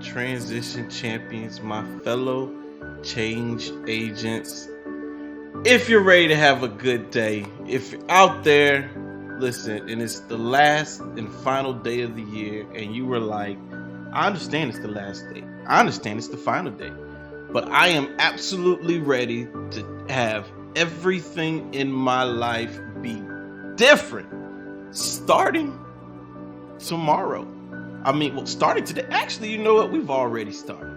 transition champions, my fellow change agents. If you're ready to have a good day, if you're out there, listen, and it's the last and final day of the year, and you were like, I understand it's the last day, I understand it's the final day, but I am absolutely ready to have everything in my life be different starting tomorrow. Starting today. Actually, you know what? We've already started.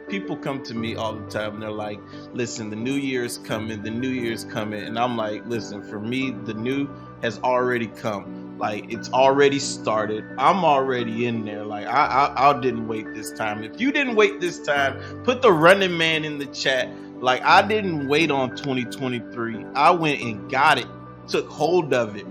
People come to me all the time and they're like, listen, the new year is coming. And I'm like, listen, for me, the new has already come. Like, it's already started. I'm already in there. Like, I didn't wait this time. If you didn't wait this time, put the running man in the chat. Like, I didn't wait on 2023. I went and got it, took hold of it.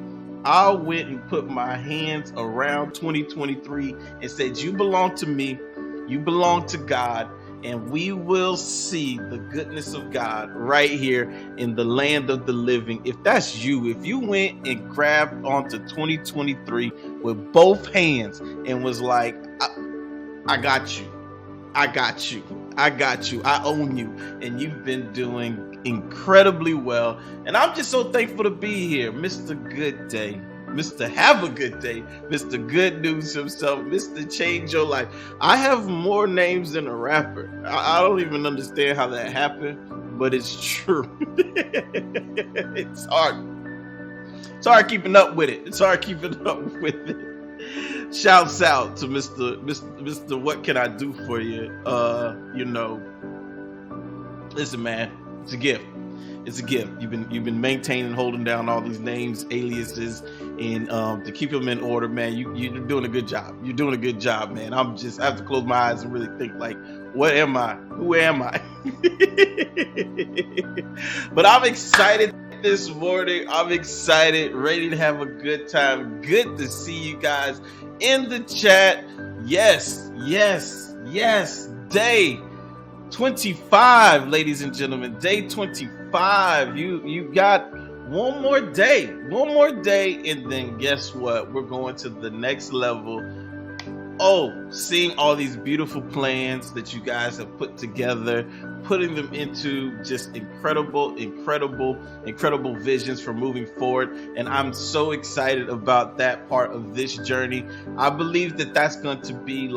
I went and put my hands around 2023 and said, you belong to me, you belong to God, and we will see the goodness of God right here in the land of the living. If that's you, if you went and grabbed onto 2023 with both hands and was like, I got you, I own you, and you've been doing incredibly well, and I'm just so thankful to be here. Mr. Good Day, Mr. Have a Good Day, Mr. Good News himself, Mr. Change Your Life. I have more names than a rapper. I don't even understand how that happened, but it's true. It's hard keeping up with it. Shouts out to Mr. What Can I Do For You? Listen, man, it's a gift. You've been maintaining, holding down all these names, aliases, and to keep them in order, man. You're doing a good job. You're doing a good job, man. I have to close my eyes and really think, like, what am I? Who am I? But I'm excited this morning. I'm excited, ready to have a good time. Good to see you guys in the chat. Yes. Day 25, ladies and gentlemen. Day 25. You got one more day, and then guess what? We're going to the next level. Seeing all these beautiful plans that you guys have put together, putting them into just incredible visions for moving forward. And I'm so excited about that part of this journey. I believe that that's going to be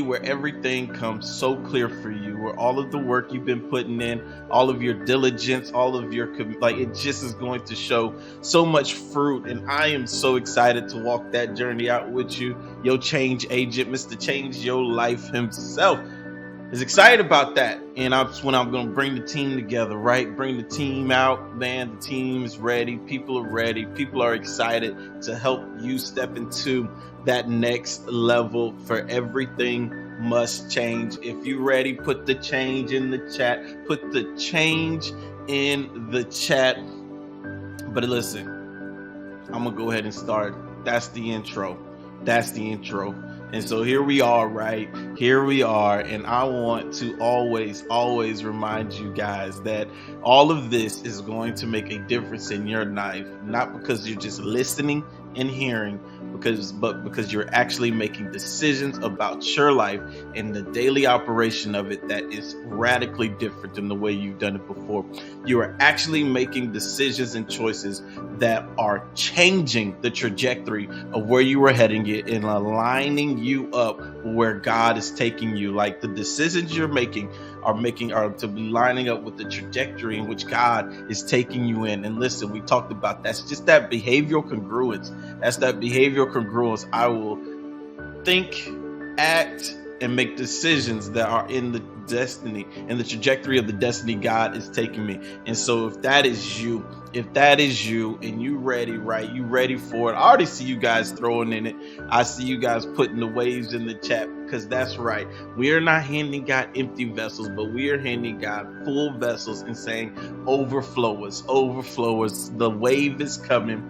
where everything comes so clear for you, where all of the work you've been putting in, all of your diligence, all of your, it just is going to show so much fruit. And I am so excited to walk that journey out with you. Your change agent, Mr. Change Your Life himself, is excited about that. And that's when I'm going to bring the team together, right? Bring the team out, man. The team is ready. People are ready. People are excited to help you step into that next level. For everything must change. If you ready, put the change in the chat. Put the change in the chat. But listen, I'm going to go ahead and start. That's the intro. And so here we are, right? Here we are. And I want to always remind you guys that all of this is going to make a difference in your life, not because you're just listening and hearing, but because you're actually making decisions about your life and the daily operation of it that is radically different than the way you've done it before. You are actually making decisions and choices that are changing the trajectory of where you were heading it and aligning you up where God is taking you. Like, the decisions you're making are to be lining up with the trajectory in which God is taking you in. And listen, we talked about that's just that behavioral congruence. I will think, act, and make decisions that are in the destiny and the trajectory of the destiny God is taking me. And so if that is you and you ready, right? You ready for it. I already see you guys throwing in it. I see you guys putting the waves in the chat, because that's right. We are not handing God empty vessels, but we are handing God full vessels and saying, overflow us. The wave is coming.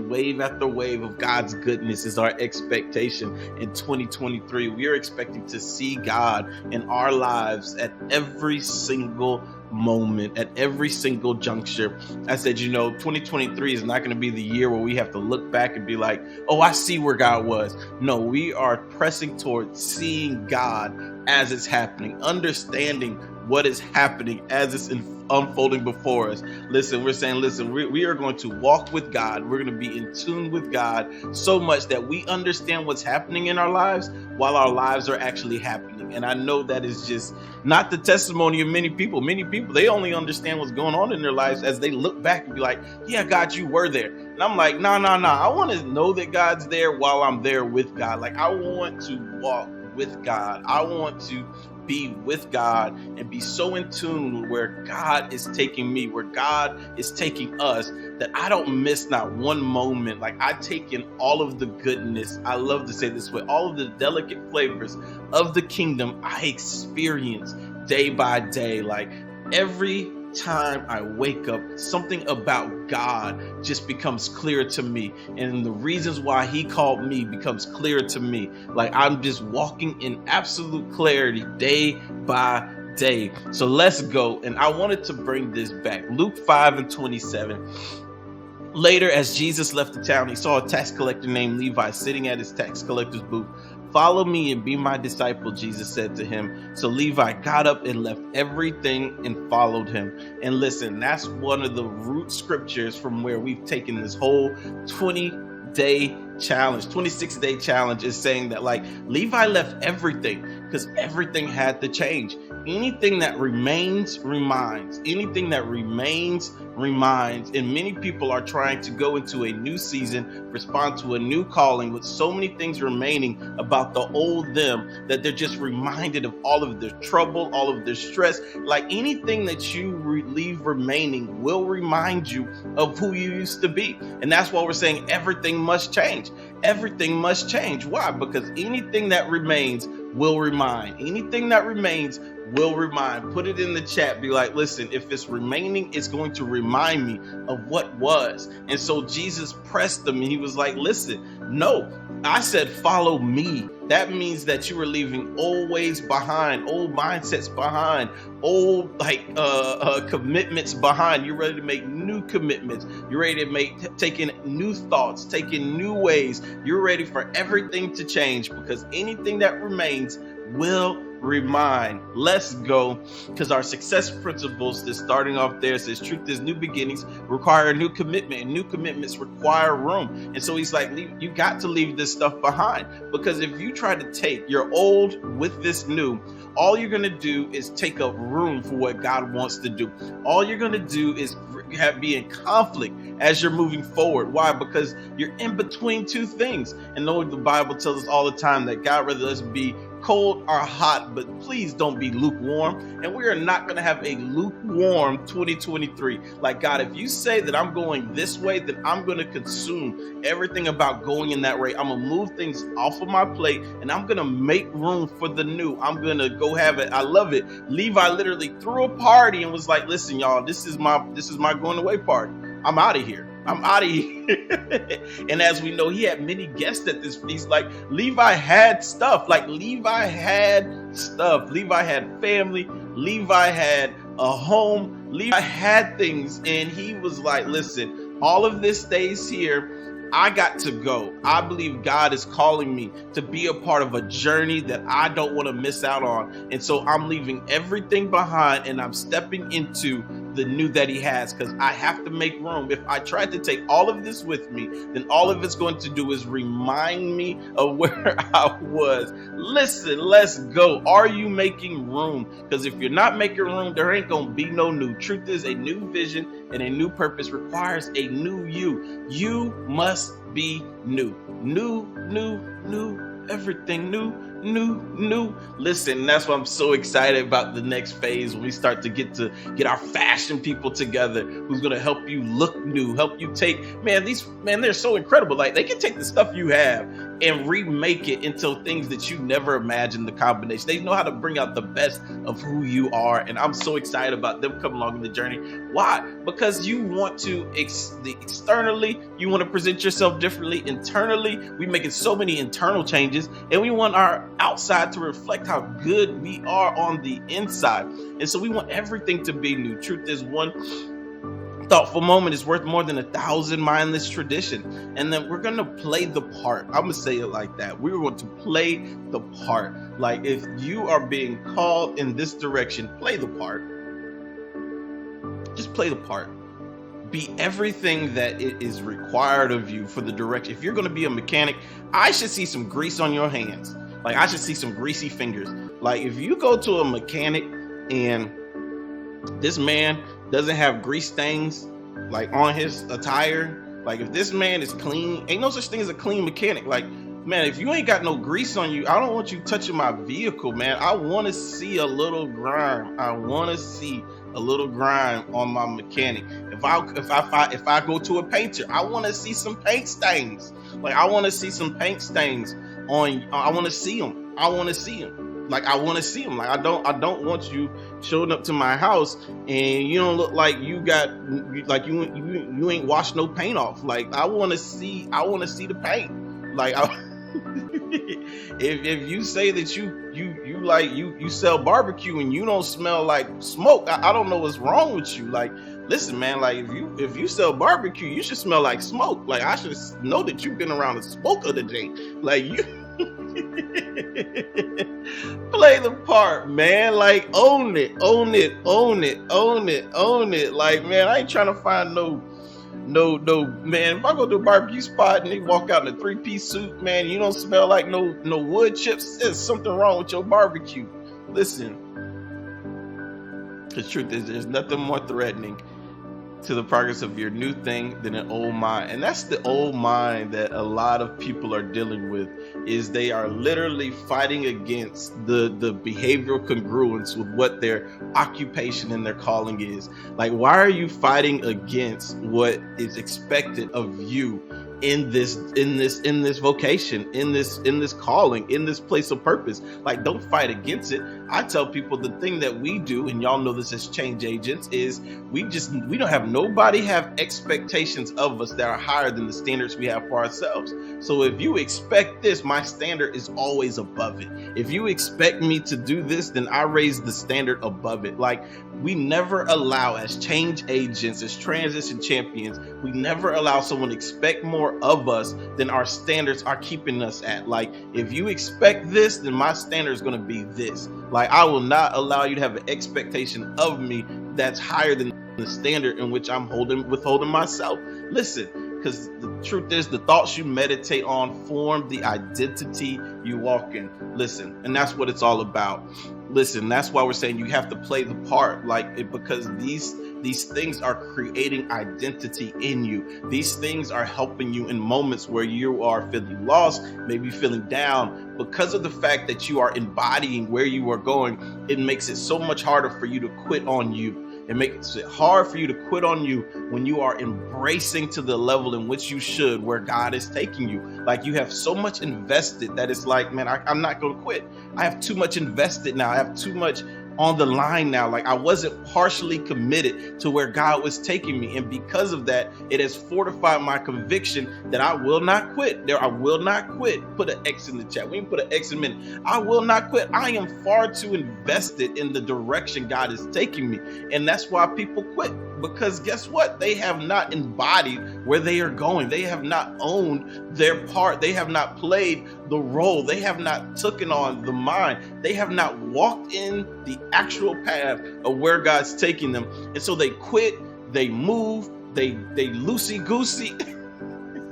Wave after wave of God's goodness is our expectation in 2023. We are expecting to see God in our lives at every single moment, at every single juncture. I said, 2023 is not going to be the year where we have to look back and be like, oh, I see where God was. No, we are pressing towards seeing God as it's happening, understanding what is happening as it's unfolding before us. Listen, we are going to walk with God. We're going to be in tune with God so much that we understand what's happening in our lives while our lives are actually happening. And I know that is just not the testimony of many people. Many people, they only understand what's going on in their lives as they look back and be like, yeah, God, you were there. And I'm like, no. I want to know that God's there while I'm there with God. Like, I want to walk with God. I want to be with God and be so in tune where God is taking me, where God is taking us, that I don't miss not one moment. Like, I take in all of the goodness. I love to say this way, all of the delicate flavors of the kingdom I experience day by day. Like, every time I wake up, something about God just becomes clear to me, and the reasons why he called me becomes clear to me. Like, I'm just walking in absolute clarity day by day. So let's go. And I wanted to bring this back. Luke 5:27. Later, as Jesus left the town, he saw a tax collector named Levi sitting at his tax collector's booth. Follow me and be my disciple, Jesus said to him. So Levi got up and left everything and followed him. And listen, that's one of the root scriptures from where we've taken this whole 20-day challenge, 26-day challenge, is saying that, like, Levi left everything because everything had to change. Anything that remains reminds. Anything that remains reminds. And many people are trying to go into a new season, respond to a new calling with so many things remaining about the old them that they're just reminded of all of their trouble, all of their stress. Like, anything that you leave remaining will remind you of who you used to be. And that's why we're saying everything must change. Everything must change. Why? Because anything that remains will remind. Anything that remains will remind. Put it in the chat. Be like, listen, if it's remaining, it's going to remind me of what was. And so Jesus pressed them and he was like, listen, no, I said, follow me. That means that you are leaving old ways behind, old mindsets behind, old commitments behind. You're ready to make new commitments. You're ready to taking new thoughts, taking new ways. You're ready for everything to change, because anything that remains will remind. Let's go. Because our success principles is starting off there. It says truth is new beginnings require a new commitment, and new commitments require room. And so he's like, you got to leave this stuff behind, because if you try to take your old with this new, all you're going to do is take up room for what God wants to do. All you're going to do is be in conflict as you're moving forward. Why? Because you're in between two things. And though the Bible tells us all the time that God rather us be cold or hot, but please don't be lukewarm. And we are not going to have a lukewarm 2023. Like, God, if you say that I'm going this way, then I'm going to consume everything about going in that way. I'm going to move things off of my plate, and I'm going to make room for the new. I'm going to go have it. I love it. Levi literally threw a party and was like, listen, y'all, this is my going away party. I'm out of here. And as we know, he had many guests at this feast. Like, Levi had stuff. Levi had family. Levi had a home. Levi had things. And he was like, listen, all of this stays here. I got to go. I believe God is calling me to be a part of a journey that I don't want to miss out on. And so I'm leaving everything behind, and I'm stepping into the new that he has, because I have to make room. If I try to take all of this with me, then all of it's going to do is remind me of where I was. Listen, let's go. Are you making room? Because if you're not making room, there ain't going to be no new. Truth is, a new vision and a new purpose requires a new you. You must be new. New, everything new. Listen, that's why I'm so excited about the next phase, when we start to get our fashion people together, who's going to help you look new, help you take, they're so incredible. Like, they can take the stuff you have and remake it into things that you never imagined the combination. They know how to bring out the best of who you are, and I'm so excited about them coming along in the journey. Why? Because you want to externally, you want to present yourself differently. Internally, we making so many internal changes, and we want our outside to reflect how good we are on the inside. And so we want everything to be new. Truth is, one thoughtful moment is worth more than 1,000 mindless tradition. And then we're going to play the part. I'm going to say it like that. We're going to play the part. Like, if you are being called in this direction, play the part. Just play the part. Be everything that it is required of you for the direction. If you're going to be a mechanic, I should see some grease on your hands. Like, I should see some greasy fingers. Like, if you go to a mechanic and this man doesn't have grease stains like on his attire, like if this man is clean, ain't no such thing as a clean mechanic. Like, man, if you ain't got no grease on you, I don't want you touching my vehicle, man. I want to see a little grime. I want to see a little grime on my mechanic. If I go to a painter, I want to see some paint stains. Like, I want to see some paint stains on. I want to see them. I want to see them. Like, I want to see them. Like, I don't want you showing up to my house and you don't look like you got, like you ain't washed no paint off. Like, I want to see the paint. Like, if you say that you sell barbecue and you don't smell like smoke, I don't know what's wrong with you. Like, listen, man, like if you sell barbecue, you should smell like smoke. Like, I should know that you've been around the smoke of the day. Like, you play the part, man. Like, own it. Like, man, I ain't trying to find no man. If I go to a barbecue spot and they walk out in a 3-piece suit, man, you don't smell like no wood chips, there's something wrong with your barbecue. Listen, the truth is, there's nothing more threatening to the progress of your new thing than an old mind. And that's the old mind that a lot of people are dealing with, is they are literally fighting against the behavioral congruence with what their occupation and their calling is. Like, why are you fighting against what is expected of you in this vocation, in this calling, in this place of purpose? Like, don't fight against it. I tell people the thing that we do, and y'all know this as change agents, is we don't have nobody have expectations of us that are higher than the standards we have for ourselves. So if you expect this, my standard is always above it. If you expect me to do this, then I raise the standard above it. Like, we never allow, as change agents, as transition champions, we never allow someone to expect more of us than our standards are keeping us at. Like, if you expect this, then my standard is going to be this. Like, I will not allow you to have an expectation of me that's higher than the standard in which I'm withholding myself. Listen, because the truth is, the thoughts you meditate on form the identity you walk in. Listen, and that's what it's all about. Listen, that's why we're saying you have to play the part, because these things are creating identity in you. These things are helping you in moments where you are feeling lost, maybe feeling down. Because of the fact that you are embodying where you are going, it makes it so much harder for you to quit on you. It makes it hard for you to quit on you when you are embracing to the level in which you should, where God is taking you. Like, you have so much invested that it's like, man, I'm not going to quit. I have too much invested now. I have too much on the line now. Like, I wasn't partially committed to where God was taking me. And because of that, it has fortified my conviction that I will not quit. I will not quit. Put an X in the chat. We can put an X in a minute. I will not quit. I am far too invested in the direction God is taking me. And that's why people quit. Because guess what? They have not embodied where they are going. They have not owned their part. They have not played the role. They have not taken on the mind. They have not walked in the actual path of where God's taking them. And so they quit, they move, they loosey-goosey.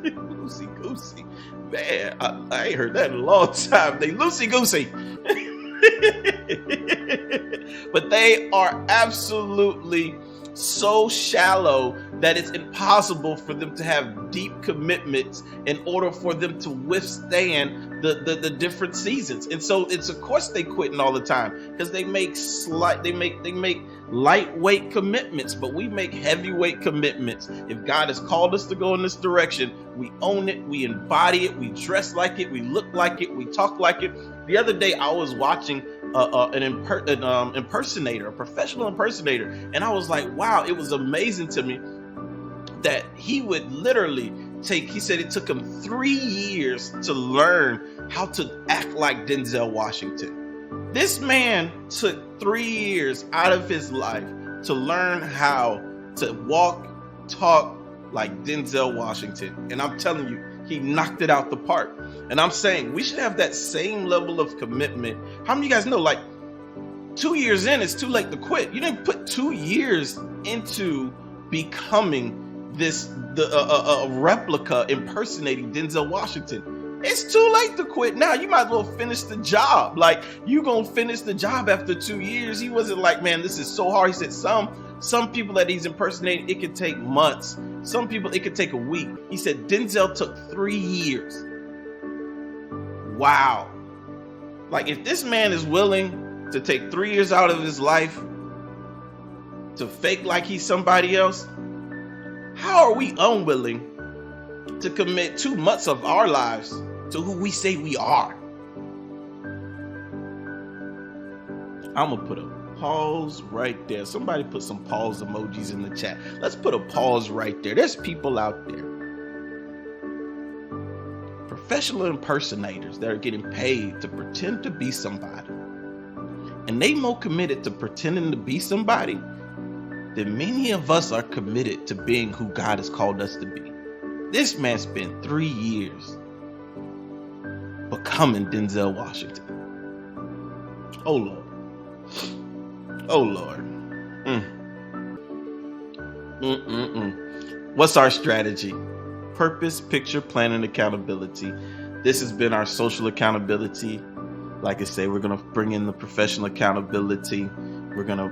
Loosey-goosey. Man, I ain't heard that in a long time. They loosey-goosey. But they are absolutely so shallow that it's impossible for them to have deep commitments in order for them to withstand the different seasons. And so it's, of course, they quitting all the time because they make lightweight commitments, but we make heavyweight commitments. If God has called us to go in this direction, we own it, we embody it, we dress like it, we look like it, we talk like it. The other day, I was watching an impersonator, a professional impersonator, and I was like, wow, it was amazing to me that he would literally he said it took him 3 years to learn how to act like Denzel Washington. This man took 3 years out of his life to learn how to walk, talk like Denzel Washington. And I'm telling you, he knocked it out the park. And I'm saying we should have that same level of commitment. How many of you guys know, like, 2 years in, it's too late to quit? You didn't put 2 years into becoming a replica impersonating Denzel Washington. It's too late to quit now. You might as well finish the job. Like, you gonna finish the job after 2 years. He wasn't like, man, this is so hard. He said some people that he's impersonating, it could take months. Some people, it could take a week. He said Denzel took 3 years. Wow. Like, if this man is willing to take 3 years out of his life to fake like he's somebody else, how are we unwilling to commit 2 months of our lives to who we say we are? I'm gonna put a pause right there. Somebody put some pause emojis in the chat. Let's put a pause right there. There's people out there, professional impersonators, that are getting paid to pretend to be somebody, and they more committed to pretending to be somebody than many of us are committed to being who God has called us to be. This man spent 3 years becoming Denzel Washington. Oh Lord. Oh Lord. What's our strategy? Purpose, picture, plan, and accountability. This has been our social accountability. Like I say, we're going to bring in the professional accountability. We're going to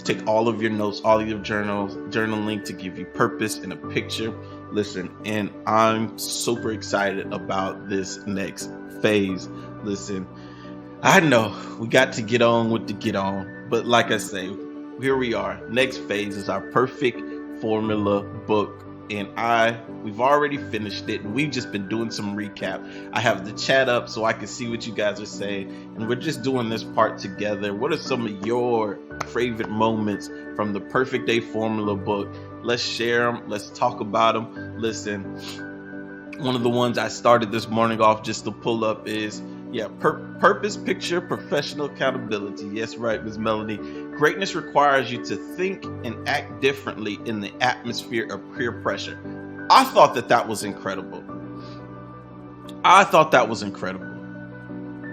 take all of your notes, all of your journaling to give you purpose and a picture. Listen, and I'm super excited about this next phase. Listen, I know we got to get on with the get on, but like I say, here we are. Next phase is our perfect formula book. And we've already finished it, and we've just been doing some recap. I have the chat up so I can see what you guys are saying, and we're just doing this part together. What are some of your favorite moments from the Perfect Day Formula book? Let's share them. Let's talk about them. Listen, one of the ones I started this morning off just to pull up is, purpose, picture, professional accountability. Yes, right, Ms. Melanie. Greatness requires you to think and act differently in the atmosphere of peer pressure. I thought that was incredible.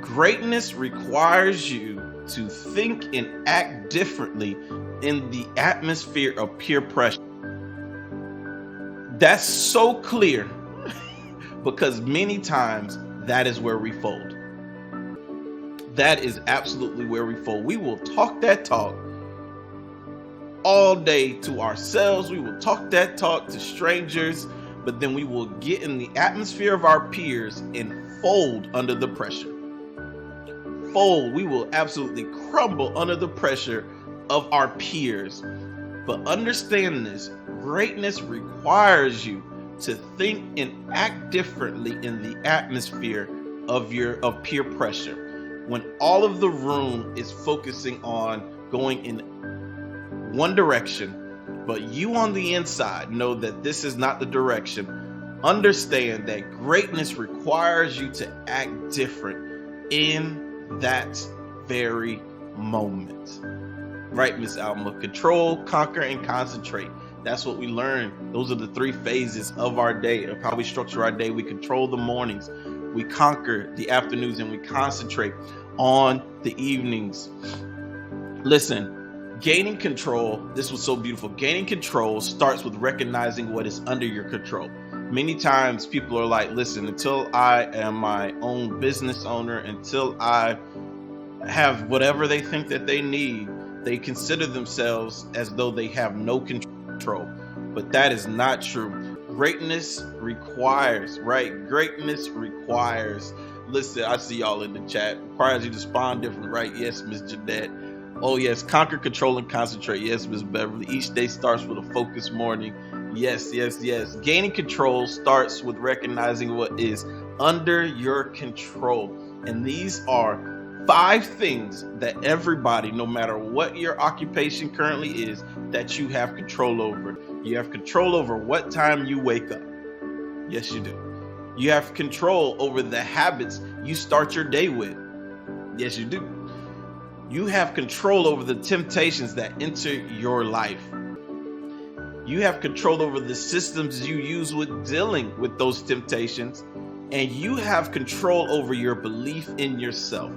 Greatness requires you to think and act differently in the atmosphere of peer pressure. That's so clear because many times that is where we fold. That is absolutely where we fold. We will talk that talk all day to ourselves. We will talk that talk to strangers, but then we will get in the atmosphere of our peers and fold under the pressure. Fold. We will absolutely crumble under the pressure of our peers. But understand this, greatness requires you to think and act differently in the atmosphere of peer pressure. When all of the room is focusing on going in one direction, but you on the inside know that this is not the direction, understand that greatness requires you to act different in that very moment. Right, Miss Alma? Control, conquer, and concentrate. That's what we learn. Those are the 3 phases of our day, of how we structure our day. We control the mornings, we conquer the afternoons, and we concentrate on the evenings. Listen, gaining control, this was so beautiful. Gaining control starts with recognizing what is under your control. Many times people are like, listen, until I am my own business owner, until I have whatever they think that they need, they consider themselves as though they have no control. But that is not true. Greatness requires, right? Greatness requires, listen, I see y'all in the chat, requires you to respond different, right? Yes, Miss Jeanette. Oh yes, conquer, control, and concentrate. Yes, Miss Beverly. Each day starts with a focused morning. Yes, yes, yes. Gaining control starts with recognizing what is under your control. And these are 5 things that everybody, no matter what your occupation currently is, that you have control over. You have control over what time you wake up. Yes, you do. You have control over the habits you start your day with. Yes, you do. You have control over the temptations that enter your life. You have control over the systems you use with dealing with those temptations, and you have control over your belief in yourself.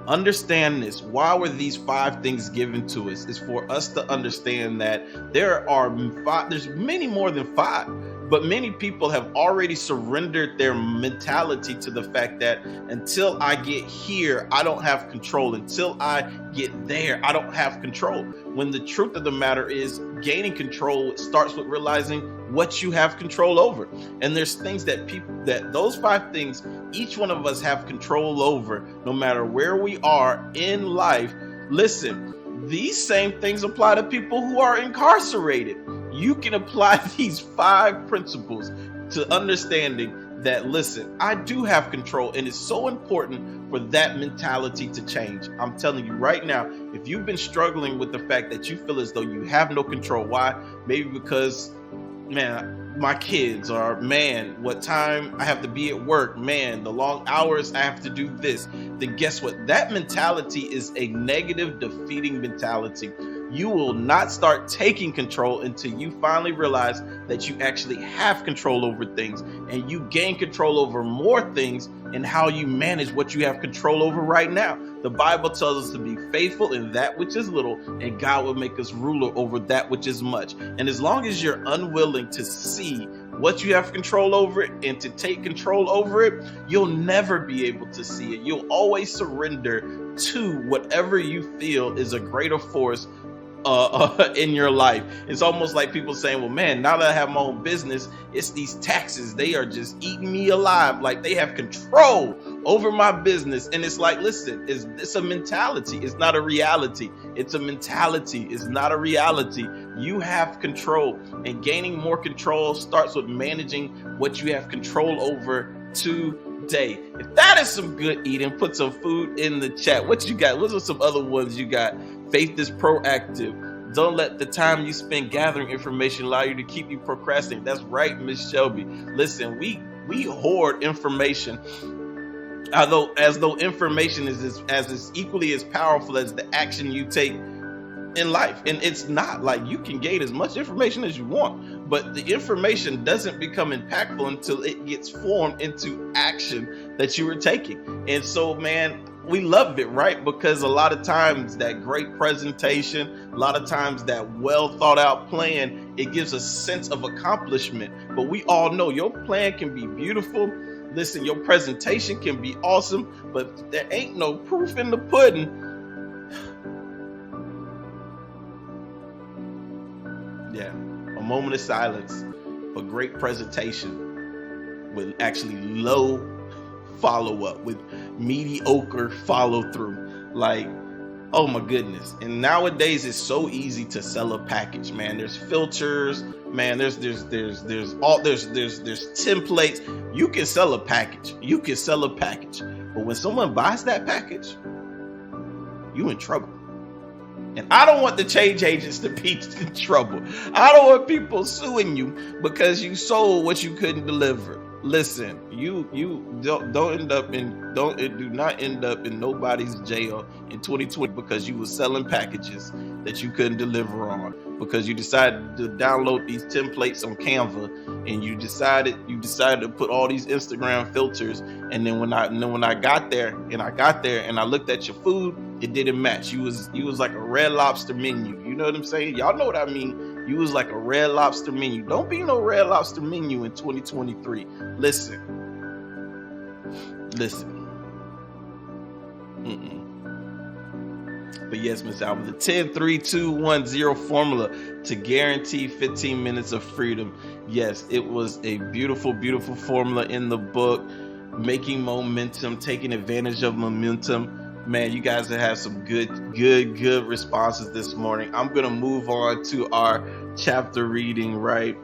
Understand this. Why were these 5 things given to us? Is for us to understand that there's many more than 5, but many people have already surrendered their mentality to the fact that until I get here, I don't have control. Until I get there, I don't have control. When the truth of the matter is, gaining control starts with realizing what you have control over. And there's things that those 5 things, each one of us have control over, no matter where we are in life. Listen, these same things apply to people who are incarcerated. You can apply these 5 principles to understanding that, listen, I do have control, and it's so important for that mentality to change. I'm telling you right now, if you've been struggling with the fact that you feel as though you have no control, why? Maybe because, man, my kids, or man, what time I have to be at work, man, the long hours I have to do this, then guess what? That mentality is a negative, defeating mentality. You will not start taking control until you finally realize that you actually have control over things, and you gain control over more things and how you manage what you have control over right now. The Bible tells us to be faithful in that which is little, and God will make us ruler over that which is much. And as long as you're unwilling to see what you have control over it and to take control over it, you'll never be able to see it. You'll always surrender to whatever you feel is a greater force in your life. It's almost like people saying, well, man, now that I have my own business, it's these taxes. They are just eating me alive. Like, they have control over my business. And it's like, listen, it's a mentality. It's not a reality. It's a mentality. It's not a reality. You have control, and gaining more control starts with managing what you have control over today. If that is some good eating, put some food in the chat. What you got? What are some other ones you got? Faith is proactive. Don't let the time you spend gathering information allow you to keep you procrastinating. That's right, Miss Shelby. Listen, we hoard information, although as though information is equally as powerful as the action you take in life. And it's not. Like, you can gain as much information as you want, but the information doesn't become impactful until it gets formed into action that you were taking. And so, man, we love it, right? Because a lot of times that great presentation, a lot of times that well thought out plan, it gives a sense of accomplishment. But we all know your plan can be beautiful. Listen, your presentation can be awesome, but there ain't no proof in the pudding. Yeah, a moment of silence for great presentation with actually low follow-up, with mediocre follow-through. Like, oh my goodness. And nowadays it's so easy to sell a package, man. There's filters, man. There's templates. You can sell a package. You can sell a package. But when someone buys that package, you in trouble. And I don't want the change agents to be in trouble. I don't want people suing you because you sold what you couldn't deliver. Listen, you do not end up in nobody's jail in 2020 because you were selling packages that you couldn't deliver on, because you decided to download these templates on Canva, and you decided to put all these Instagram filters. And then when I got there and I looked at your food, it didn't match. You was like a Red Lobster menu. You know what I'm saying? Y'all know what I mean. You was like a Red Lobster menu. Don't be no Red Lobster menu in 2023. Listen. But yes, Miss Alba, the 10-3-2-1-0 formula to guarantee 15 minutes of freedom. Yes, it was a beautiful, beautiful formula in the book. Making momentum, taking advantage of momentum. Man, you guys have had some good responses this morning. I'm gonna move on to our chapter reading, right?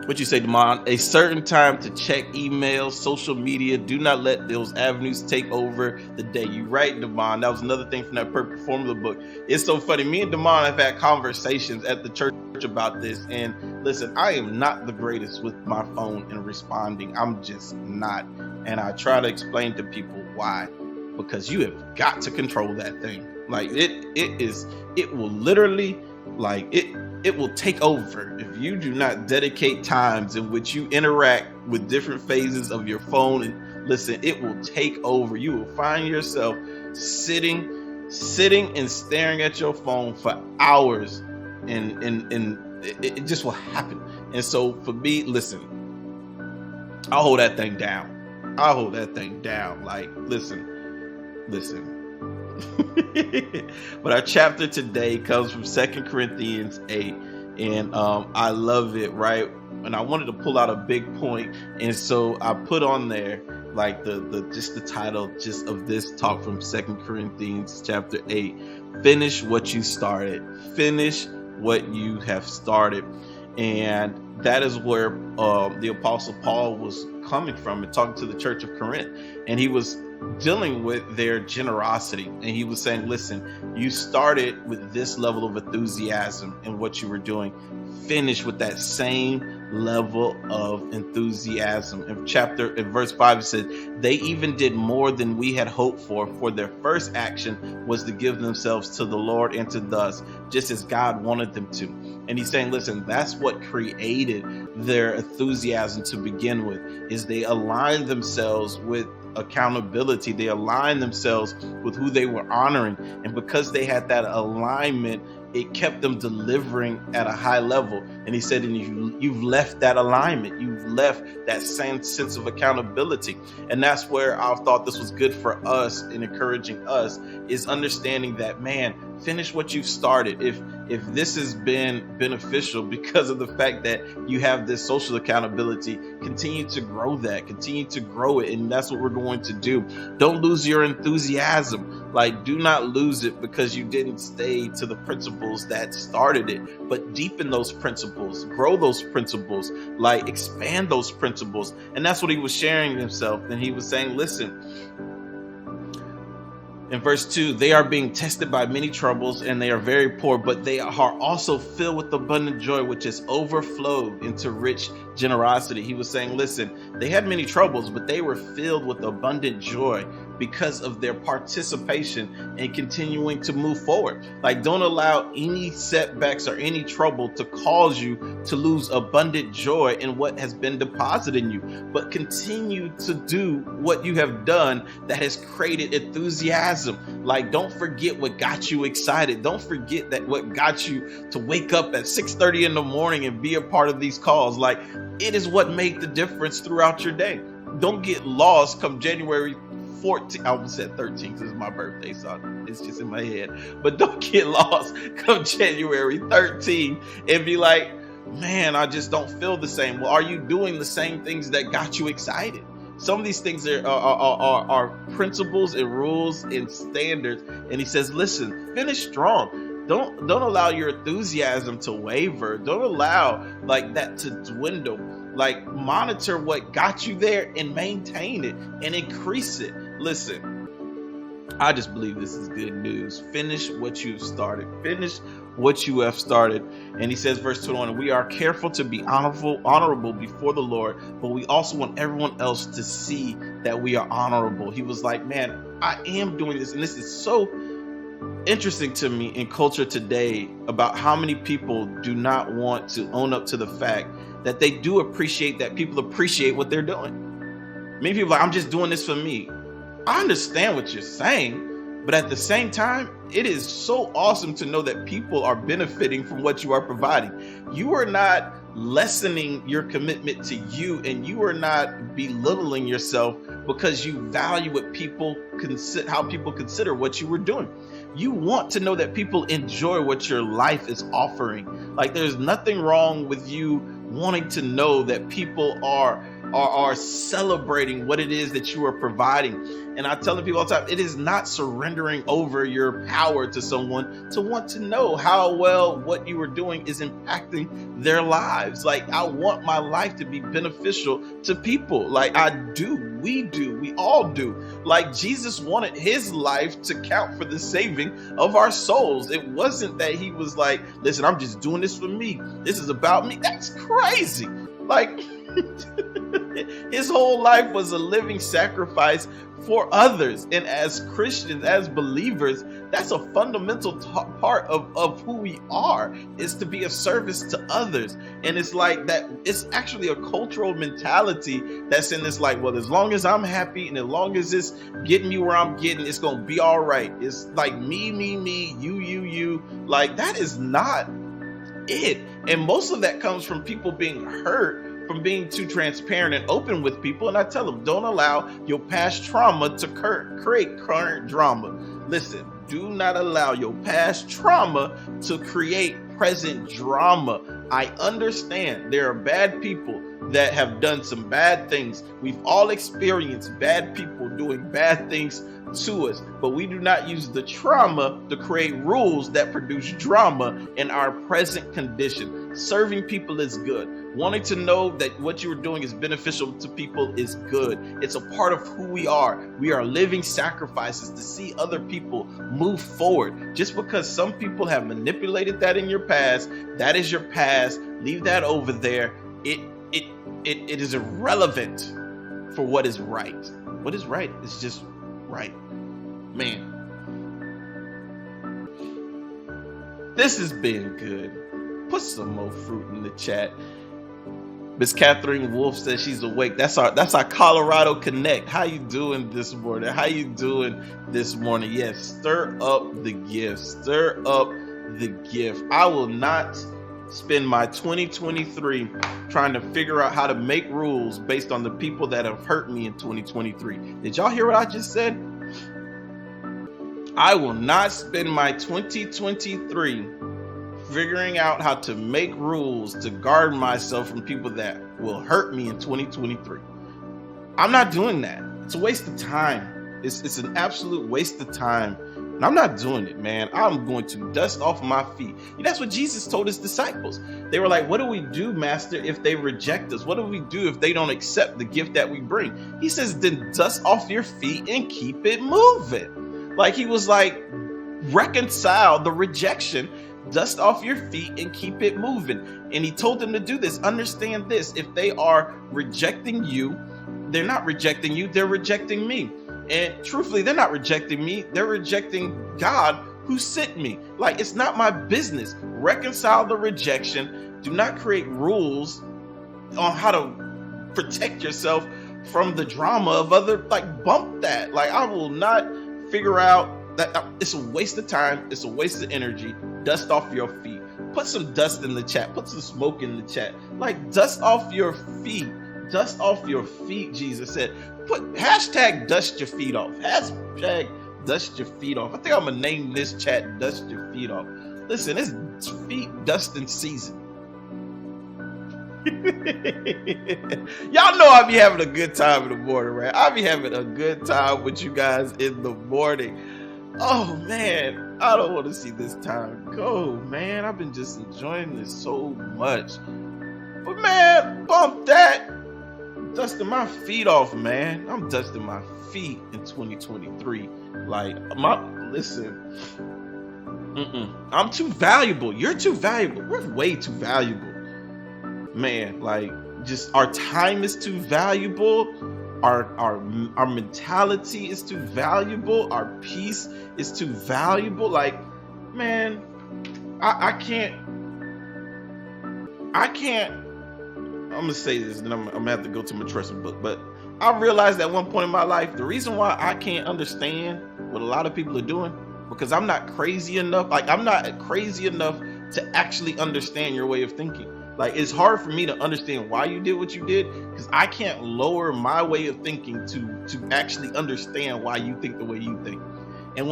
What you say, Damon? A certain time to check email, social media. Do not let those avenues take over the day. You right, Damon. That was another thing from that Perfect Formula book. It's so funny. Me and Damon have had conversations at the church about this. And listen, I am not the greatest with my phone and responding. I'm just not. And I try to explain to people why. Because you have got to control that thing. Like it will literally, like it will take over if you do not dedicate times in which you interact with different phases of your phone. And listen, it will take over. You will find yourself sitting and staring at your phone for hours, and it just will happen. And so for me, listen, I'll hold that thing down. Like, listen. But our chapter today comes from 2 Corinthians 8, and I love it, right? And I wanted to pull out a big point, and so I put on there like the title just of this talk from 2 Corinthians chapter 8. Finish what you started. Finish what you have started. And that is where the Apostle Paul was coming from and talking to the church of Corinth, and he was dealing with their generosity. And he was saying, listen, you started with this level of enthusiasm in what you were doing. Finish with that same level of enthusiasm. In verse 5, it said, they even did more than we had hoped for their first action was to give themselves to the Lord and to us, just as God wanted them to. And he's saying, listen, that's what created their enthusiasm to begin with, is they aligned themselves with accountability. They aligned themselves with who they were honoring. And because they had that alignment, it kept them delivering at a high level. And he said, and you've left that alignment. You've left that same sense of accountability. And that's where I thought this was good for us in encouraging us, is understanding that, man, finish what you've started. If this has been beneficial because of the fact that you have this social accountability, continue to grow that, continue to grow it. And that's what we're going to do. Don't lose your enthusiasm. Like, do not lose it because you didn't stay to the principles that started it, but deepen those principles, grow those principles, like expand those principles. And that's what he was sharing himself. And he was saying, listen, in verse 2, they are being tested by many troubles and they are very poor, but they are also filled with abundant joy, which has overflowed into rich generosity. He was saying, listen, they had many troubles, but they were filled with abundant joy because of their participation in continuing to move forward. Like, don't allow any setbacks or any trouble to cause you to lose abundant joy in what has been deposited in you, but continue to do what you have done that has created enthusiasm. Like, don't forget what got you excited. Don't forget that what got you to wake up at 6:30 in the morning and be a part of these calls. Like, it is what made the difference throughout your day. Don't get lost come January 14th. I almost said 13th because it's my birthday, so it's just in my head. But don't get lost come January 13th and be like, man, I just don't feel the same. Well, are you doing the same things that got you excited? Some of these things are principles and rules and standards. And he says, listen, finish strong. Don't allow your enthusiasm to waver. Don't allow like that to dwindle. Like, monitor what got you there and maintain it and increase it. Listen, I just believe this is good news. Finish what you've started. Finish what you have started. And he says, verse 21, we are careful to be honorable before the Lord, but we also want everyone else to see that we are honorable. He was like, man, I am doing this. And this is so interesting to me in culture today about how many people do not want to own up to the fact that they do appreciate that people appreciate what they're doing. Many people are like, I'm just doing this for me. I understand what you're saying, but at the same time, it is so awesome to know that people are benefiting from what you are providing. You are not lessening your commitment to you, and you are not belittling yourself because you value what people consider, how people consider what you were doing. You want to know that people enjoy what your life is offering. Like, there's nothing wrong with you wanting to know that people are are celebrating what it is that you are providing. And I tell the people all the time, it is not surrendering over your power to someone to want to know how well what you are doing is impacting their lives. Like, I want my life to be beneficial to people. Like, we all do. Like, Jesus wanted his life to count for the saving of our souls. It wasn't that he was like, listen, I'm just doing this for me. This is about me. That's crazy. Like, his whole life was a living sacrifice for others. And as Christians, as believers, that's a fundamental part of who we are, is to be of service to others. And it's like that, it's actually a cultural mentality that's in this, like, well, as long as I'm happy and as long as it's getting me where I'm getting, it's gonna be all right. It's like me, you. Like, that is not it. And most of that comes from people being hurt from being too transparent and open with people. And I tell them, don't allow your past trauma to create current drama. Listen, do not allow your past trauma to create present drama. I understand there are bad people that have done some bad things. We've all experienced bad people doing bad things to us, but we do not use the trauma to create rules that produce drama in our present condition. Serving people is good. Wanting to know that what you're doing is beneficial to people is good. It's a part of who we are. We are living sacrifices to see other people move forward. Just because some people have manipulated that in your past, that is your past. Leave that over there. It is irrelevant for what is right. What is right is just right. Man, this has been good. Put some more fruit in the chat. Miss Catherine Wolf says she's awake. That's our Colorado Connect. How you doing this morning? Yes, stir up the gift. Stir up the gift. I will not spend my 2023 trying to figure out how to make rules based on the people that have hurt me in 2023. Did y'all hear what I just said? I will not spend my 2023 figuring out how to make rules to guard myself from people that will hurt me in 2023. I'm not doing that. It's a waste of time. It's an absolute waste of time. And I'm not doing it, man. I'm going to dust off my feet. That's what Jesus told his disciples. They were like, what do we do, Master, if they reject us? What do we do if they don't accept the gift that we bring? He says, then dust off your feet and keep it moving. Like, he was like, reconcile the rejection, dust off your feet and keep it moving. And he told them to do this. Understand this. If they are rejecting you, they're not rejecting you, they're rejecting me. And truthfully, they're not rejecting me, they're rejecting God who sent me. Like, it's not my business. Reconcile the rejection. Do not create rules on how to protect yourself from the drama of other, like, bump that. Like, I will not figure out that. It's a waste of time. It's a waste of energy. Dust off your feet. Put some dust in the chat. Put some smoke in the chat. Like, dust off your feet. Dust off your feet, Jesus said. Put hashtag dust your feet off. Hashtag dust your feet off. I think I'm going to name this chat Dust Your Feet Off. Listen, it's feet dusting season. Y'all know I be having a good time in the morning, right? I be having a good time with you guys in the morning. Oh man, I don't want to see this time go, man. I've been just enjoying this so much. But man, bump that. Dusting my feet off, man. I'm dusting my feet in 2023. Like, listen. I'm too valuable. You're too valuable. We're way too valuable. Man, like, just our time is too valuable. Our mentality is too valuable. Our peace is too valuable. Like, man, I can't. I'm gonna say this, and I'm gonna have to go to my trusted book. But I realized at one point in my life, the reason why I can't understand what a lot of people are doing, because I'm not crazy enough. Like, I'm not crazy enough to actually understand your way of thinking. Like, it's hard for me to understand why you did what you did, because I can't lower my way of thinking to actually understand why you think the way you think. And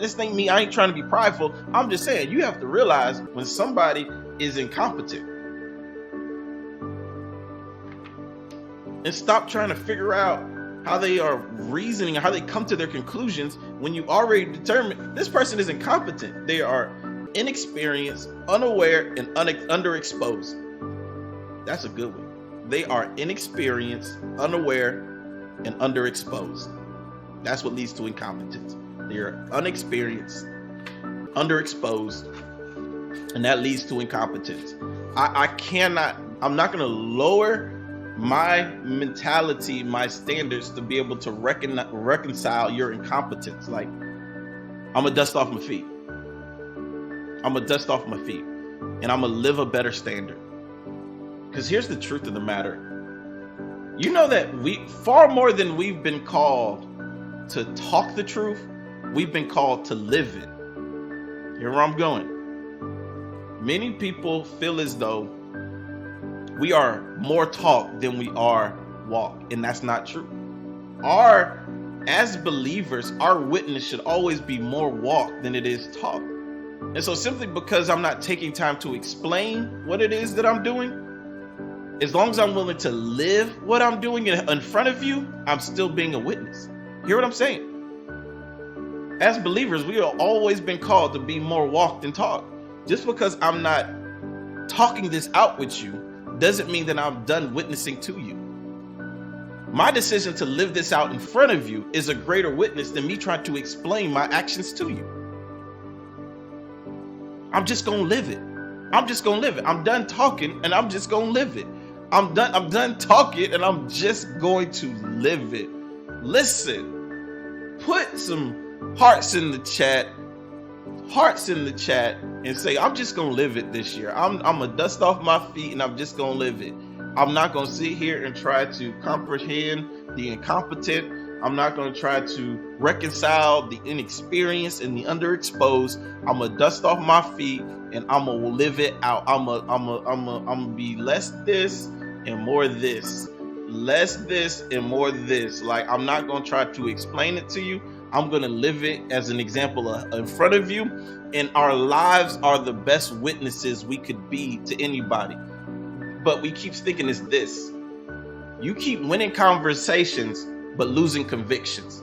this thing, I ain't trying to be prideful. I'm just saying, you have to realize when somebody is incompetent. and stop trying to figure out how they are reasoning, how they come to their conclusions when you already determined this person is incompetent. They are inexperienced, unaware, and underexposed. That's a good one. They are inexperienced, unaware, and underexposed. That's what leads to incompetence. They are unexperienced, underexposed, and that leads to incompetence. I'm not going to lower my mentality, my standards to be able to reconcile your incompetence. Like, I'm gonna dust off my feet. I'm gonna dust off my feet, and I'm gonna live a better standard. Because here's the truth of the matter. You know that we, far more than we've been called to talk the truth, we've been called to live it. Here where I'm going. Many people feel as though we are more talk than we are walk, and that's not true. As believers, our witness should always be more walk than it is talk. And so simply because I'm not taking time to explain what it is that I'm doing, as long as I'm willing to live what I'm doing in front of you, I'm still being a witness. Hear what I'm saying? As believers, we have always been called to be more walk than talk. Just because I'm not talking this out with you doesn't mean that I'm done witnessing to you. My decision to live this out in front of you is a greater witness than me trying to explain my actions to you. I'm just gonna live it. I'm just gonna live it. I'm done talking and I'm just gonna live it. I'm done talking and I'm just going to live it. Listen, put some hearts in the chat and say, I'm just gonna live it this year. I'm gonna dust off my feet and I'm just gonna live it. I'm not gonna sit here and try to comprehend the incompetent. I'm not gonna try to reconcile the inexperienced and the underexposed. I'm gonna dust off my feet and I'm gonna live it out. I'm gonna be less this and more this, less this and more this. Like, I'm not gonna try to explain it to you. I'm going to live it as an example in front of you. And our lives are the best witnesses we could be to anybody. But we keep thinking it's this. You keep winning conversations, but losing convictions.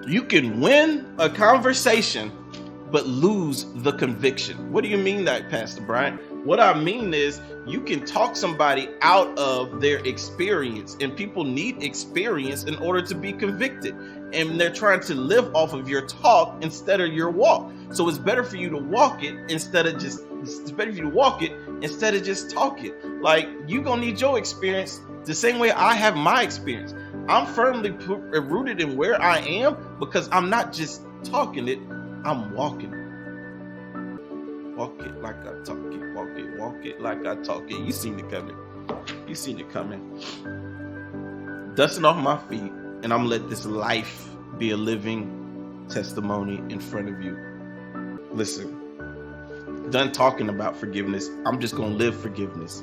You can win a conversation, but lose the conviction. What do you mean that, Pastor Brian? What I mean is, you can talk somebody out of their experience, and people need experience in order to be convicted. And they're trying to live off of your talk instead of your walk. So it's better for you to walk it instead of just talk it. Like, you gonna need your experience the same way I have my experience. I'm firmly rooted in where I am because I'm not just talking it, I'm walking it. Walk it like I talk it. Walk it like I talk it. You seen it coming. Dusting off my feet, and I'm gonna let this life be a living testimony in front of you. Listen, done talking about forgiveness. I'm just gonna live forgiveness.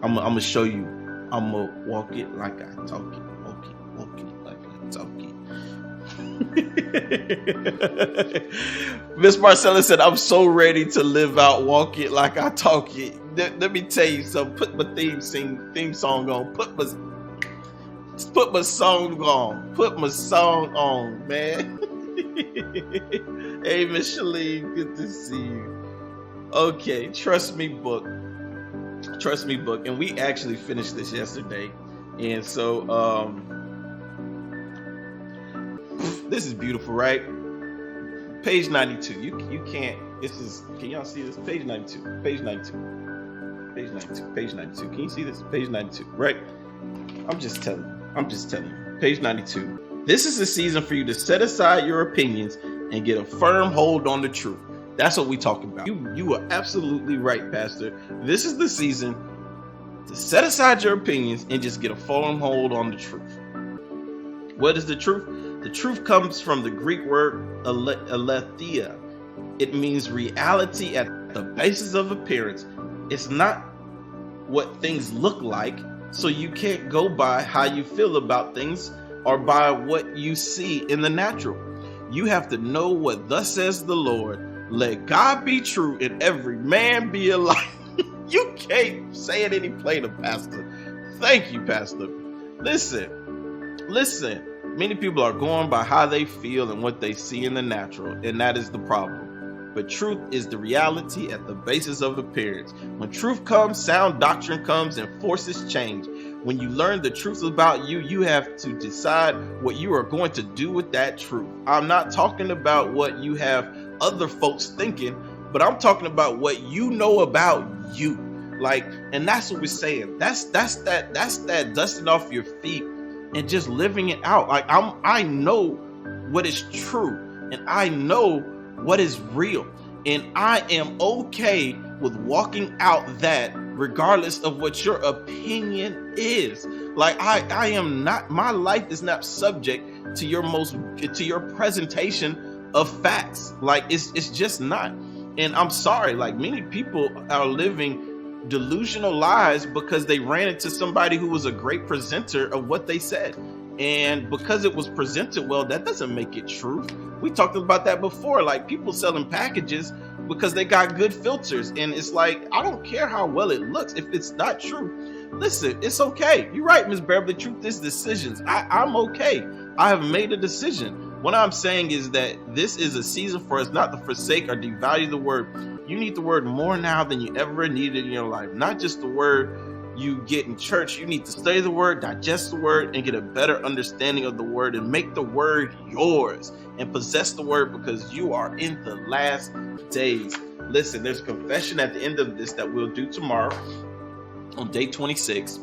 I'm gonna show you. I'm gonna walk it like I talk it. Walk it like I talk it. Miss Marcella said, I'm so ready to live out, walk it like I talk it. Let me tell you something. Put my theme song on. Put my song on, man. Hey, Miss Shalene, good to see you. Okay, Trust Me book. And we actually finished this yesterday. And so this is beautiful, right? Page 92. You can't. Can y'all see this? Page 92. Can you see this? Page 92, right? I'm just telling you. Page 92. This is the season for you to set aside your opinions and get a firm hold on the truth. That's what we talk about. You are absolutely right, Pastor. This is the season to set aside your opinions and just get a firm hold on the truth. What is the truth? The truth comes from the Greek word aletheia. It means reality at the basis of appearance. It's not what things look like, so you can't go by how you feel about things or by what you see in the natural. You have to know what thus says the Lord. Let God be true and every man be a liar. You can't say it any plainer, Pastor. Thank you, Pastor. Listen. Many people are going by how they feel and what they see in the natural, and that is the problem. But truth is the reality at the basis of appearance. When truth comes, sound doctrine comes and forces change. When you learn the truth about you, you have to decide what you are going to do with that truth. I'm not talking about what you have other folks thinking, but I'm talking about what you know about you. Like, and that's what we're saying. That's that dusting off your feet and just living it out. Like, I know what is true, and I know what is real, and I am okay with walking out that regardless of what your opinion is. Like, I am not, my life is not subject to your presentation of facts. Like, it's just not. And I'm sorry, like, many people are living delusional lies because they ran into somebody who was a great presenter of what they said. And because it was presented well, that doesn't make it true. We talked about that before, like people selling packages because they got good filters. And it's like, I don't care how well it looks if it's not true. Listen, it's okay. You're right, Ms. Beverly. Truth is decisions. I'm okay. I have made a decision. What I'm saying is that this is a season for us not to forsake or devalue the word. You need the word more now than you ever needed in your life. Not just the word you get in church. You need to study the word, digest the word, and get a better understanding of the word, and make the word yours and possess the word, because you are in the last days. Listen, there's a confession at the end of this that we'll do tomorrow on day 26.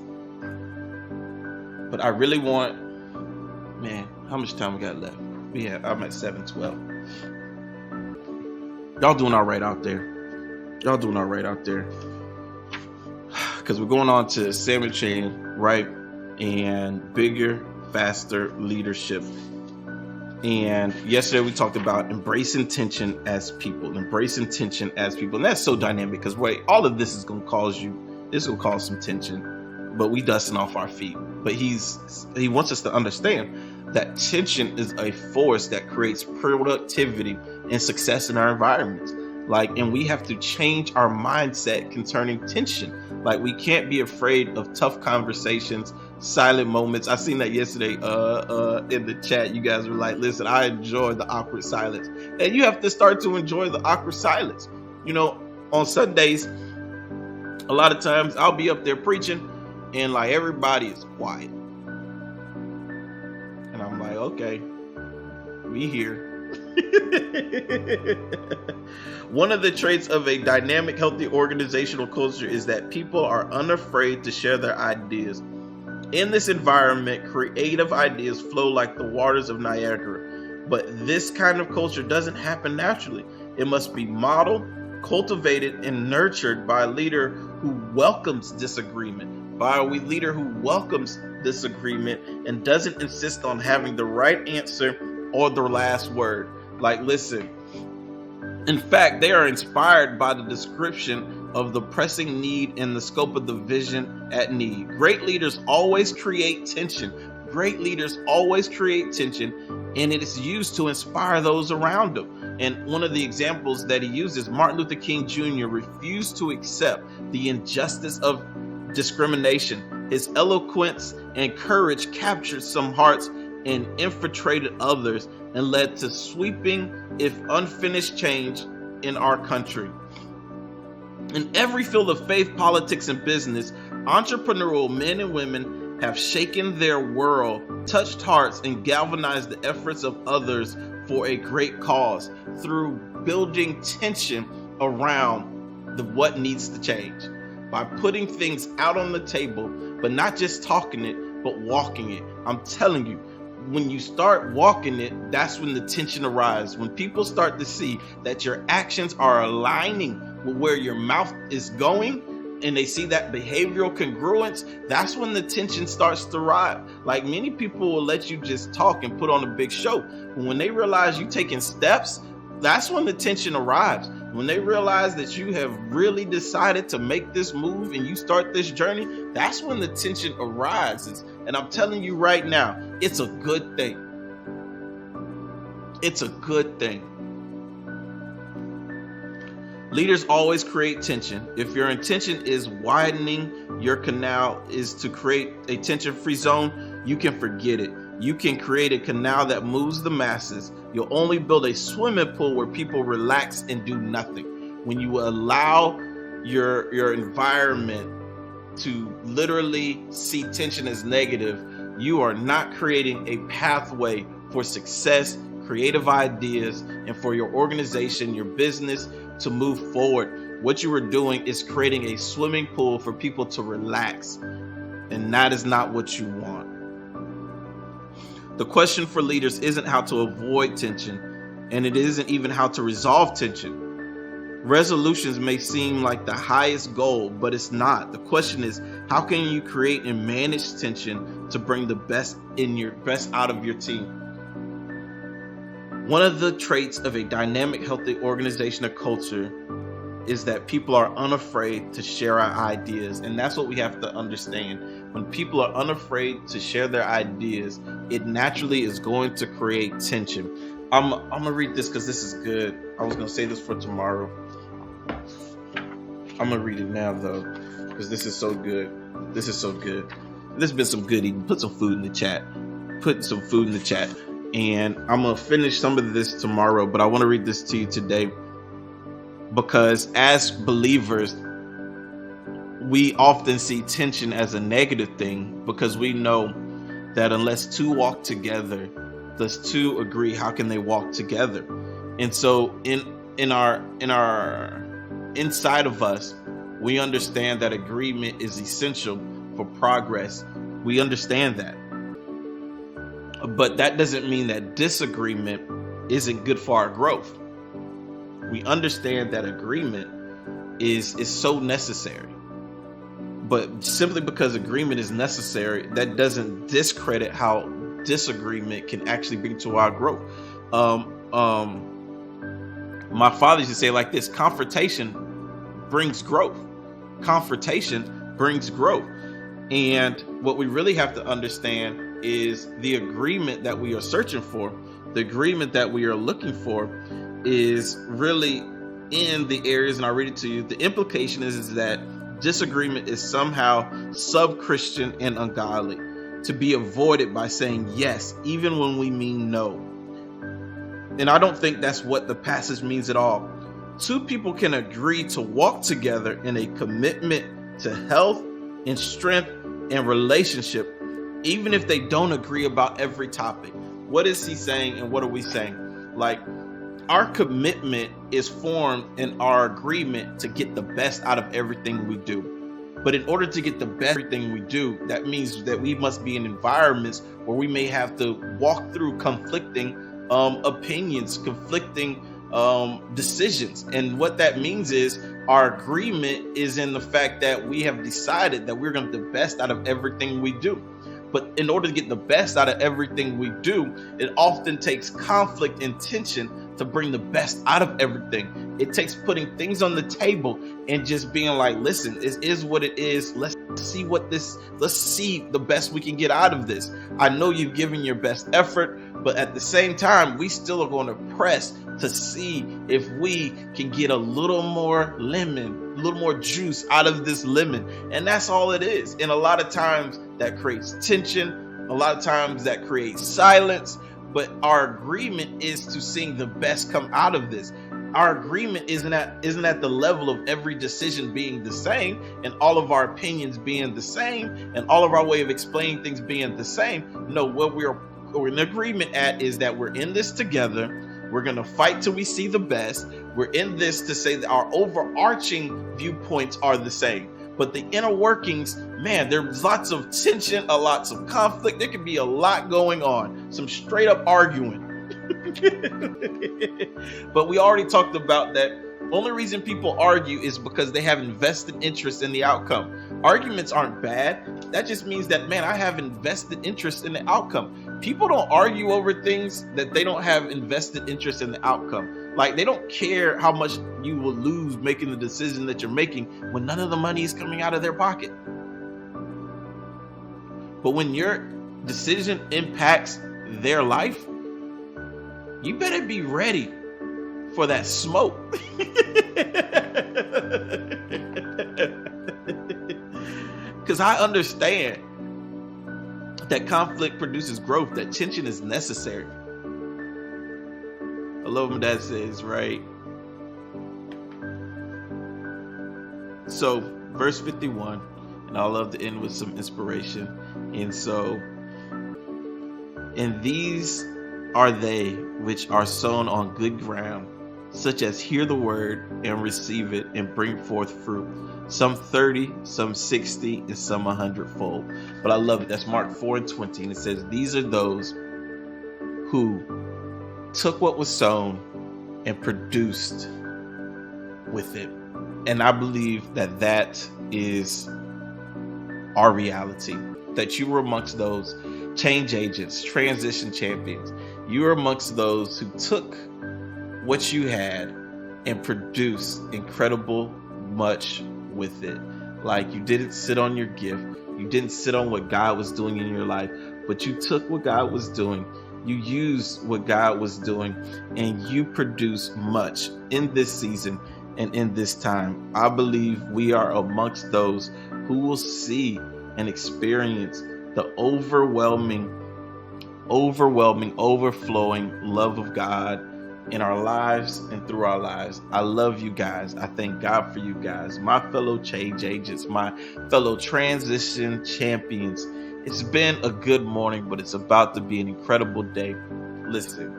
But I really want, man, how much time we got left? I'm at 7:12. Y'all doing all right out there. Because we're going on to Sandwich Chain, right? And bigger, faster leadership. And yesterday we talked about embracing tension as people. And that's so dynamic, because all of this is going to cause some tension. But we dusting off our feet. But he wants us to understand that tension is a force that creates productivity and success in our environments. Like, and we have to change our mindset concerning tension. Like, we can't be afraid of tough conversations, silent moments. I seen that yesterday in the chat. You guys were like, listen, I enjoy the awkward silence. And you have to start to enjoy the awkward silence. You know, on Sundays, a lot of times I'll be up there preaching and like everybody is quiet. And I'm like, okay, we here. One of the traits of a dynamic, healthy organizational culture is that people are unafraid to share their ideas. In this environment, creative ideas flow like the waters of Niagara. But this kind of culture doesn't happen naturally. It must be modeled, cultivated, and nurtured by a leader who welcomes disagreement, and doesn't insist on having the right answer or the last word. Like, listen, in fact, they are inspired by the description of the pressing need and the scope of the vision at need. Great leaders always create tension. And it is used to inspire those around them. And one of the examples that he uses, Martin Luther King Jr. refused to accept the injustice of discrimination. His eloquence and courage captured some hearts and infiltrated others, and led to sweeping, if unfinished, change in our country. In every field of faith, politics, and business, entrepreneurial men and women have shaken their world, touched hearts, and galvanized the efforts of others for a great cause through building tension around what needs to change. By putting things out on the table, but not just talking it, but walking it. I'm telling you, when you start walking it, that's when the tension arises. When people start to see that your actions are aligning with where your mouth is going, and they see that behavioral congruence, that's when the tension starts to rise. Like, many people will let you just talk and put on a big show. But when they realize you taking steps, that's when the tension arrives. When they realize that you have really decided to make this move and you start this journey, that's when the tension arises. And I'm telling you right now, it's a good thing. Leaders always create tension. If your intention is widening your canal, is to create a tension-free zone, you can forget it. You can create a canal that moves the masses. You'll only build a swimming pool where people relax and do nothing. When you allow your environment to literally see tension as negative, you are not creating a pathway for success, creative ideas, and for your organization, your business to move forward. What you are doing is creating a swimming pool for people to relax, and that is not what you want. The question for leaders isn't how to avoid tension, and it isn't even how to resolve tension. Resolutions may seem like the highest goal, but it's not. The question is, how can you create and manage tension to bring the best out of your team? One of the traits of a dynamic, healthy organization or culture is that people are unafraid to share our ideas. And that's what we have to understand. When people are unafraid to share their ideas, it naturally is going to create tension. I'm gonna read this because this is good. I was gonna say this for tomorrow. I'm gonna read it now though, because this is so good. This is so good. There's been some good eating. Put some food in the chat. Put some food in the chat. And I'm gonna finish some of this tomorrow, but I want to read this to you today because as believers, we often see tension as a negative thing because we know that unless two walk together, does two agree, how can they walk together? And so in our inside of us, we understand that agreement is essential for progress. We understand that. But that doesn't mean that disagreement isn't good for our growth. We understand that agreement is so necessary. But simply because agreement is necessary, that doesn't discredit how disagreement can actually bring to our growth. My father used to say it like this: confrontation brings growth. Confrontation brings growth. And what we really have to understand is the agreement that we are searching for, the agreement that we are looking for is really in the areas, and I'll read it to you. The implication is that disagreement is somehow sub-Christian and ungodly, to be avoided by saying yes, even when we mean no. And I don't think that's what the passage means at all. Two people can agree to walk together in a commitment to health and strength and relationship, even if they don't agree about every topic. What is he saying and what are we saying? Like, our commitment is formed in our agreement to get the best out of everything we do. But in order to get the best everything we do, that means that we must be in environments where we may have to walk through conflicting opinions, conflicting decisions. And what that means is our agreement is in the fact that we have decided that we're going to get the best out of everything we do. But in order to get the best out of everything we do, it often takes conflict and tension to bring the best out of everything. It takes putting things on the table and just being like, listen, it is what it is. Let's see the best we can get out of this. I know you've given your best effort, but at the same time, we still are going to press to see if we can get a little more lemon, a little more juice out of this lemon. And that's all it is. And a lot of times that creates tension. A lot of times that creates silence. But our agreement is to seeing the best come out of this. Our agreement isn't at the level of every decision being the same and all of our opinions being the same and all of our way of explaining things being the same. No, what we're in agreement at is that we're in this together. We're going to fight till we see the best. We're in this to say that our overarching viewpoints are the same. But the inner workings, man, there's lots of tension, lots of conflict. There can be a lot going on, some straight up arguing. But we already talked about that. Only reason people argue is because they have invested interest in the outcome. Arguments aren't bad. That just means that, man, I have invested interest in the outcome. People don't argue over things that they don't have invested interest in the outcome. Like, they don't care how much you will lose making the decision that you're making when none of the money is coming out of their pocket. But when your decision impacts their life, you better be ready for that smoke. Because I understand that conflict produces growth, that tension is necessary. I love what that says, right? So, verse 51, and I love to end with some inspiration. And so, and these are they which are sown on good ground, such as hear the word and receive it and bring forth fruit. Some 30, some 60, and some 100-fold. But I love it. That's Mark 4:20. And it says, these are those who took what was sown and produced with it. And I believe that that is our reality, that you were amongst those change agents, transition champions. You were amongst those who took what you had and produced incredible much with it. Like, you didn't sit on your gift. You didn't sit on what God was doing in your life, but you took what God was doing. You used what God was doing, and you produced much in this season and in this time. I believe we are amongst those who will see and experience the overwhelming, overflowing love of God in our lives and through our lives. I love you guys. I thank God for you guys, my fellow change agents, my fellow transition champions. It's been a good morning, but it's about to be an incredible day. Listen,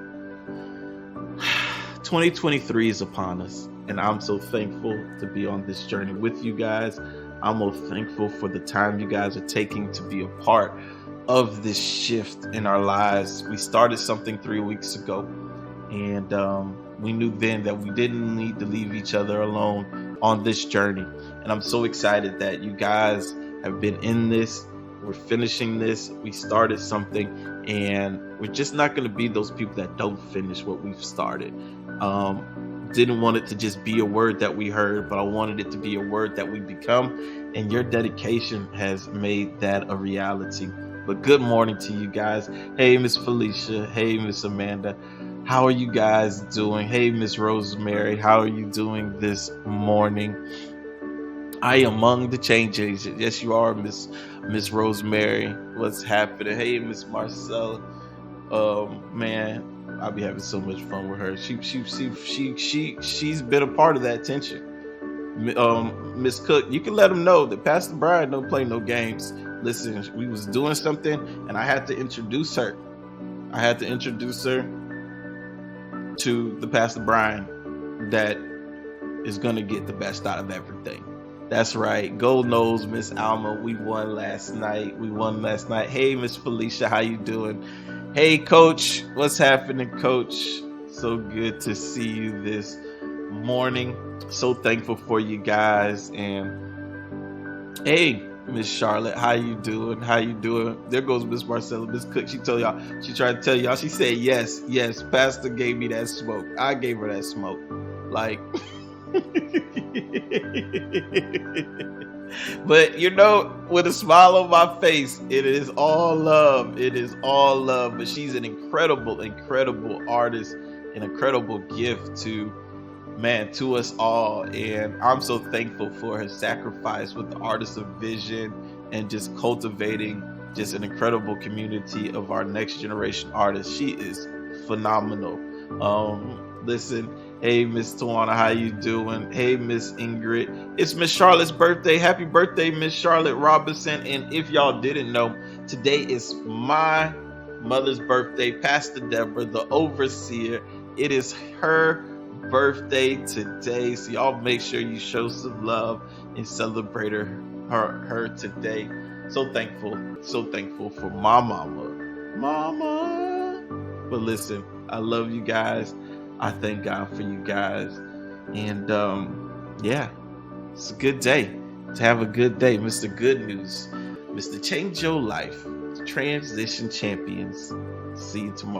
2023 is upon us, and I'm so thankful to be on this journey with you guys. I'm so thankful for the time you guys are taking to be a part of this shift in our lives. We started something 3 weeks ago, and we knew then that we didn't need to leave each other alone on this journey. And I'm so excited that you guys have been in this. We're finishing this. We started something, and we're just not going to be those people that don't finish what we've started. Didn't want it to just be a word that we heard, but I wanted it to be a word that we become, and your dedication has made that a reality. But good morning to you guys. Hey, Miss Felicia. Hey, Miss Amanda. How are you guys doing? Hey, Miss Rosemary. How are you doing this morning? I am among the change agents. Yes, you are, Miss Rosemary. What's happening? Hey, Miss Marcella. Man, I'll be having so much fun with her. She's been a part of that tension. Miss Cook, you can let them know that Pastor Brian don't play no games. Listen, we was doing something, and I had to introduce her. To the Pastor Brian that is gonna get the best out of everything. That's right. Gold Nose, Miss Alma. We won last night. Hey, Miss Felicia, how you doing? Hey, Coach. What's happening, Coach? So good to see you this morning. So thankful for you guys. And hey, Miss Charlotte, how you doing? There goes Miss Marcella. Miss Cook, she tried to tell y'all. She said, yes, Pastor gave me that smoke. I gave her that smoke. Like... But with a smile on my face, it is all love. But she's an incredible artist, an incredible gift to us all. And I'm so thankful for her sacrifice with the Artists of Vision and just cultivating just an incredible community of our next generation artists. She is phenomenal. Listen, hey, Miss Tawana, how you doing? Hey, Miss Ingrid. It's Miss Charlotte's birthday. Happy birthday, Miss Charlotte Robinson. And if y'all didn't know, today is my mother's birthday, Pastor Deborah, the overseer. It is her birthday today. So y'all make sure you show some love and celebrate her today. So thankful for my mama. But listen, I love you guys. I thank God for you guys. And it's a good day to have a good day. Mr. Good News, Mr. Change Your Life, Transition Champions. See you tomorrow.